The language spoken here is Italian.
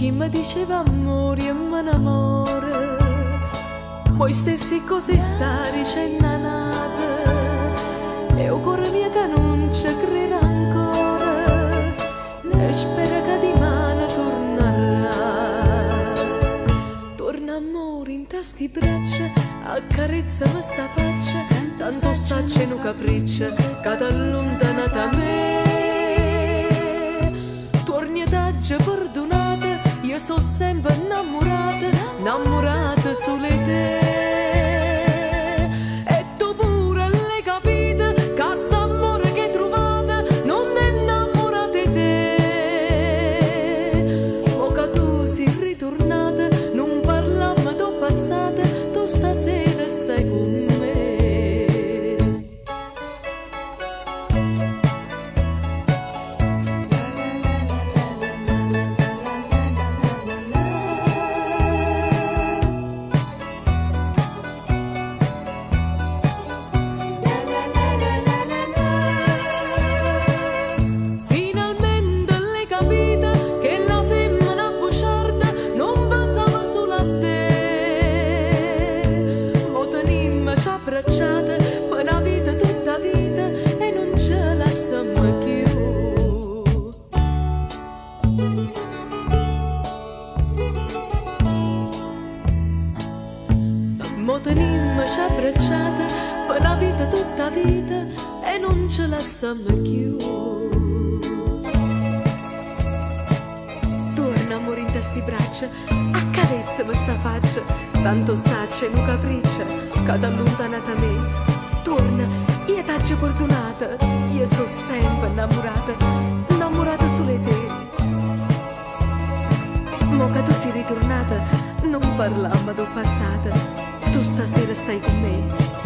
chi mi diceva amore e me n'amore, poi stessi così sta dicendo nata, e il cuore mio che non ci crede ancora, e spera che di mano torna amore in tasti braccia, accarezzami sta faccia, tanto sacce no capriccia, che t'allontana da me. Torni ad aggia perdonata, io sono sempre innamorata, innamorata solo di te. E tu pure l'hai capita, che sta amore che hai trovata non è innamorata di te. Mo che tu sei ritornata, non parlammo del passato, tu stasera stai con me. Abbracciata per una vita, tutta vita, e non ce la siamo più. Mo tenimmoci abbracciata per una vita, tutta vita, e non ce la siamo più. Torna amore in testi braccia, accarezzami sta faccia, tanto sacce non capriccia, che t'allontanata a me. Torna, io t'aggia perdonata, io sono sempre innamorata, innamorata solo di te. Mo che tu sei ritornata, non parlammo del passato, tu stasera stai con me.